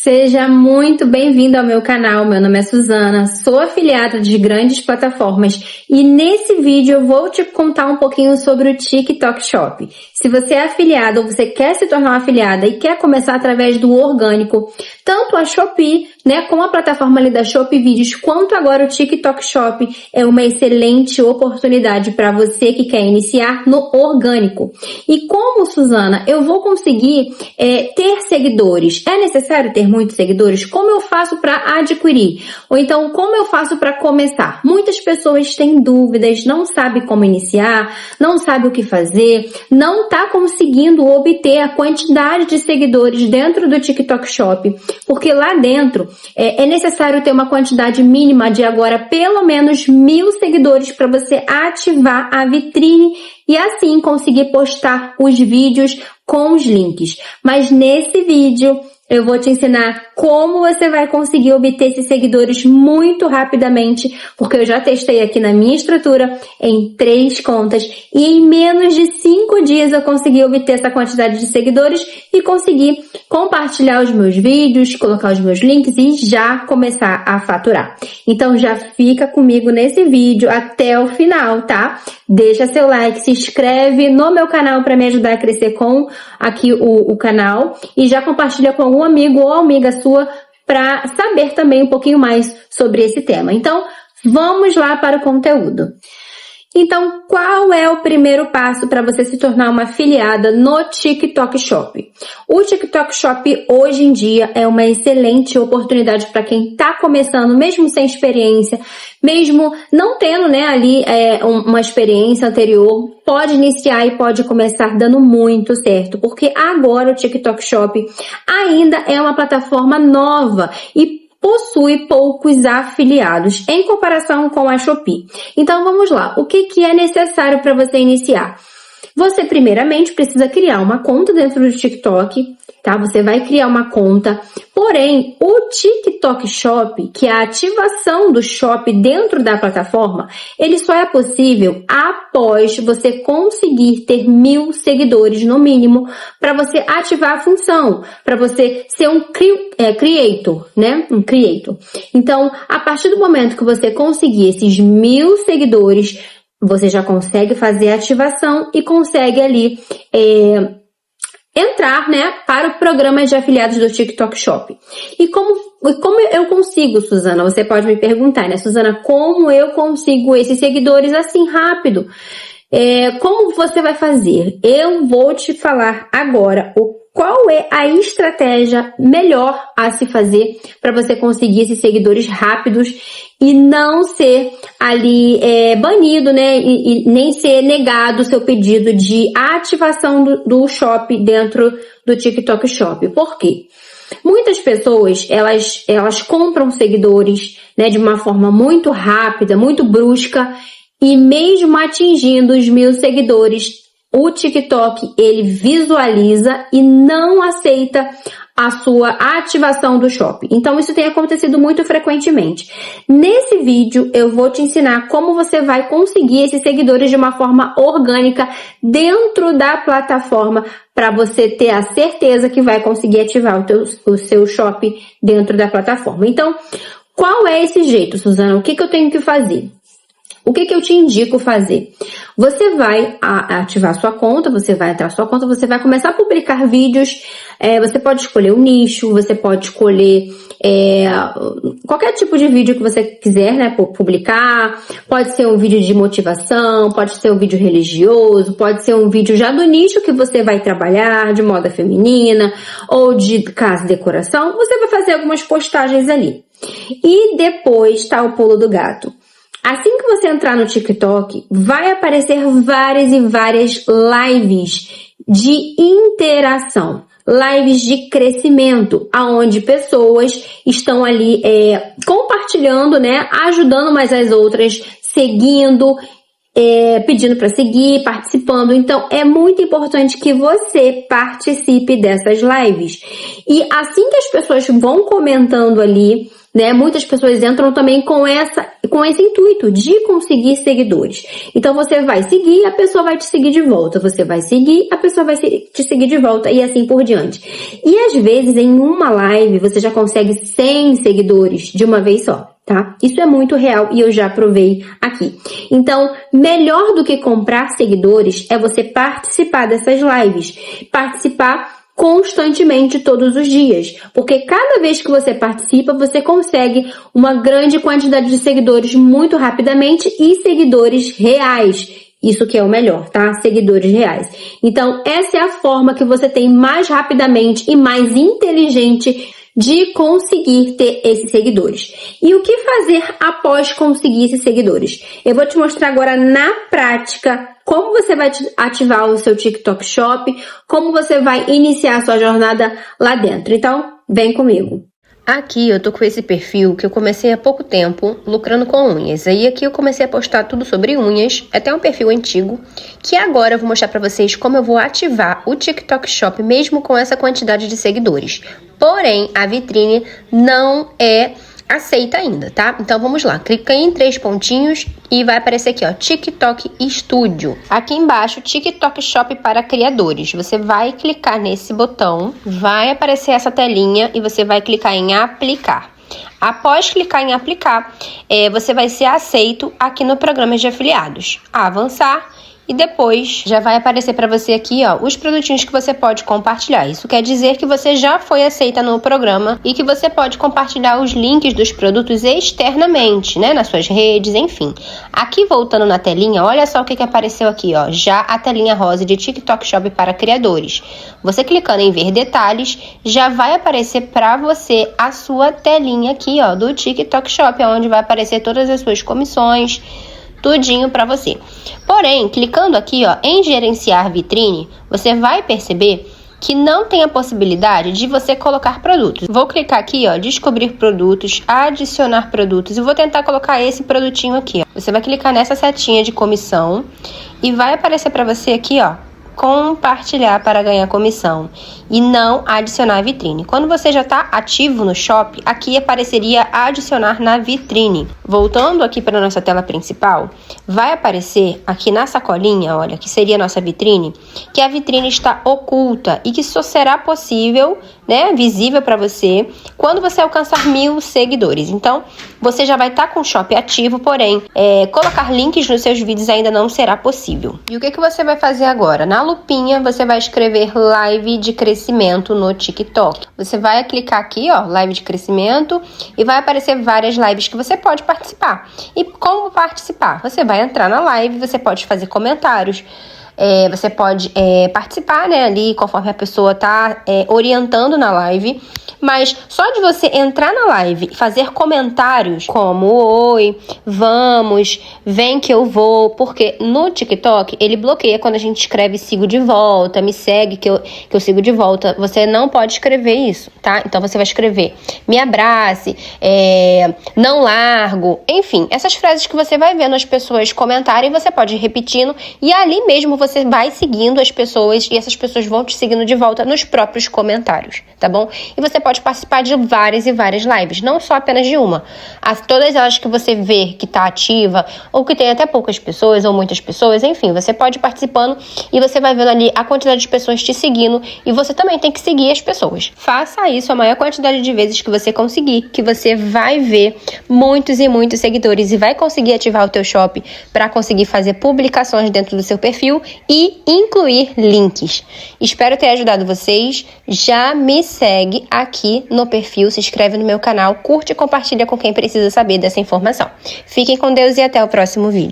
Seja muito bem-vindo ao meu canal. Meu nome é Suzana, sou afiliada de grandes plataformas e nesse vídeo eu vou te contar um pouquinho sobre o TikTok Shop. Se você é afiliado ou você quer se tornar uma afiliada e quer começar através do orgânico, tanto a Shopee, como a plataforma ali da Shopee Vídeos, quanto agora o TikTok Shop é uma excelente oportunidade para você que quer iniciar no orgânico. E como, Suzana, eu vou conseguir ter seguidores? É necessário ter muitos seguidores? Como eu faço para adquirir? Ou então, como eu faço para começar? Muitas pessoas têm dúvidas, não sabem como iniciar, não sabem o que fazer, não está conseguindo obter a quantidade de seguidores dentro do TikTok Shop, porque lá dentro é necessário ter uma quantidade mínima de agora pelo menos 1.000 seguidores para você ativar a vitrine e assim conseguir postar os vídeos com os links. Mas nesse vídeo eu vou te ensinar como você vai conseguir obter esses seguidores muito rapidamente, porque eu já testei aqui na minha estrutura em 3 contas e em menos de 5 dias eu consegui obter essa quantidade de seguidores e consegui compartilhar os meus vídeos, colocar os meus links e já começar a faturar. Então já fica comigo nesse vídeo até o final, tá? Deixa seu like, se inscreve no meu canal para me ajudar a crescer com aqui o canal e já compartilha com algum amigo ou amiga sua para saber também um pouquinho mais sobre esse tema. Então, vamos lá para o conteúdo. Então, qual é o primeiro passo para você se tornar uma afiliada no TikTok Shop? O TikTok Shop hoje em dia é uma excelente oportunidade para quem está começando, mesmo sem experiência, mesmo não tendo ali uma experiência anterior, pode iniciar e pode começar dando muito certo, porque agora o TikTok Shop ainda é uma plataforma nova e possui poucos afiliados em comparação com a Shopee. Então vamos lá, o que é necessário para você iniciar? Você primeiramente precisa criar uma conta dentro do TikTok, tá? Você vai criar uma conta, porém o TikTok Shop, que é a ativação do Shop dentro da plataforma, ele só é possível após você conseguir ter 1.000 seguidores no mínimo para você ativar a função, para você ser um creator, Um creator. Então, a partir do momento que você conseguir esses 1.000 seguidores, você já consegue fazer a ativação e consegue ali entrar, para o programa de afiliados do TikTok Shop. E como eu consigo, Suzana? Você pode me perguntar, Suzana, como eu consigo esses seguidores assim rápido? Como você vai fazer? Eu vou te falar agora qual é a estratégia melhor a se fazer para você conseguir esses seguidores rápidos e não ser ali banido, e nem ser negado o seu pedido de ativação do Shop dentro do TikTok Shop. Por quê? Muitas pessoas, elas compram seguidores, de uma forma muito rápida, muito brusca, e mesmo atingindo os 1.000 seguidores, o TikTok, ele visualiza e não aceita a sua ativação do Shop. Então, isso tem acontecido muito frequentemente. Nesse vídeo, eu vou te ensinar como você vai conseguir esses seguidores de uma forma orgânica dentro da plataforma para você ter a certeza que vai conseguir ativar o seu Shop dentro da plataforma. Então, qual é esse jeito, Suzana? O que eu tenho que fazer? O que eu te indico fazer? Você vai ativar sua conta, você vai entrar na sua conta, você vai começar a publicar vídeos, você pode escolher um nicho, você pode escolher qualquer tipo de vídeo que você quiser, publicar, pode ser um vídeo de motivação, pode ser um vídeo religioso, pode ser um vídeo já do nicho que você vai trabalhar, de moda feminina ou de casa e decoração, você vai fazer algumas postagens ali. E depois tá o pulo do gato. Assim que você entrar no TikTok, vai aparecer várias e várias lives de interação, lives de crescimento, aonde pessoas estão ali compartilhando, ajudando umas às outras, seguindo, pedindo para seguir, participando. Então, é muito importante que você participe dessas lives. E assim que as pessoas vão comentando ali, né, muitas pessoas entram também com esse intuito de conseguir seguidores. Então, você vai seguir, a pessoa vai te seguir de volta. Você vai seguir, a pessoa vai te seguir de volta e assim por diante. E às vezes, em uma live, você já consegue 100 seguidores de uma vez só. Tá? Isso é muito real e eu já provei aqui. Então, melhor do que comprar seguidores é você participar dessas lives. Participar constantemente todos os dias. Porque cada vez que você participa, você consegue uma grande quantidade de seguidores muito rapidamente e seguidores reais. Isso que é o melhor, tá? Seguidores reais. Então, essa é a forma que você tem mais rapidamente e mais inteligente de conseguir ter esses seguidores. E o que fazer após conseguir esses seguidores? Eu vou te mostrar agora na prática como você vai ativar o seu TikTok Shop, como você vai iniciar a sua jornada lá dentro. Então, vem comigo. Aqui eu tô com esse perfil que eu comecei há pouco tempo lucrando com unhas. Aí aqui eu comecei a postar tudo sobre unhas, até um perfil antigo, que agora eu vou mostrar pra vocês como eu vou ativar o TikTok Shop mesmo com essa quantidade de seguidores. Porém, a vitrine não é aceita ainda, tá? Então vamos lá, clica em 3 pontinhos e vai aparecer aqui, ó, TikTok Studio. Aqui embaixo, TikTok Shop para criadores. Você vai clicar nesse botão, vai aparecer essa telinha e você vai clicar em aplicar. Após clicar em aplicar, você vai ser aceito aqui no programa de afiliados. Avançar. E depois já vai aparecer para você aqui, ó, os produtinhos que você pode compartilhar. Isso quer dizer que você já foi aceita no programa e que você pode compartilhar os links dos produtos externamente, né, nas suas redes, enfim. Aqui voltando na telinha, olha só o que apareceu aqui, ó, já a telinha rosa de TikTok Shop para criadores. Você clicando em ver detalhes, já vai aparecer para você a sua telinha aqui, ó, do TikTok Shop, onde vai aparecer todas as suas comissões, tudinho para você. Porém, clicando aqui, ó, em gerenciar vitrine, você vai perceber que não tem a possibilidade de você colocar produtos. Vou clicar aqui, ó, descobrir produtos, adicionar produtos e vou tentar colocar esse produtinho aqui, ó. Você vai clicar nessa setinha de comissão e vai aparecer para você aqui, ó, compartilhar para ganhar comissão e não adicionar vitrine. Quando você já está ativo no Shop, aqui apareceria adicionar na vitrine. Voltando aqui para a nossa tela principal, vai aparecer aqui na sacolinha, olha, que seria a nossa vitrine, que a vitrine está oculta e que só será possível, né, visível para você quando você alcançar 1000 seguidores. Então, você já vai estar com o Shop ativo, porém, colocar links nos seus vídeos ainda não será possível. E o que você vai fazer agora? Na lupinha, você vai escrever live de crescimento no TikTok. Você vai clicar aqui, ó, live de crescimento, e vai aparecer várias lives que você pode participar. E como participar? Você vai entrar na live, você pode fazer comentários, você pode participar, né, ali conforme a pessoa tá orientando na live. Mas só de você entrar na live e fazer comentários como oi, vamos, vem que eu vou, porque no TikTok ele bloqueia quando a gente escreve sigo de volta, me segue que eu sigo de volta. Você não pode escrever isso, tá? Então você vai escrever me abrace, não largo, enfim, essas frases que você vai vendo as pessoas comentarem, você pode ir repetindo e ali mesmo você vai seguindo as pessoas e essas pessoas vão te seguindo de volta nos próprios comentários, tá bom? E você pode participar de várias e várias lives, não só apenas de uma. Todas elas que você vê que está ativa, ou que tem até poucas pessoas, ou muitas pessoas, enfim, você pode ir participando e você vai vendo ali a quantidade de pessoas te seguindo e você também tem que seguir as pessoas. Faça isso a maior quantidade de vezes que você conseguir, que você vai ver muitos e muitos seguidores e vai conseguir ativar o teu shop para conseguir fazer publicações dentro do seu perfil e incluir links. Espero ter ajudado vocês. Já me segue aqui no perfil, se inscreve no meu canal, curte e compartilha com quem precisa saber dessa informação. Fiquem com Deus e até o próximo vídeo.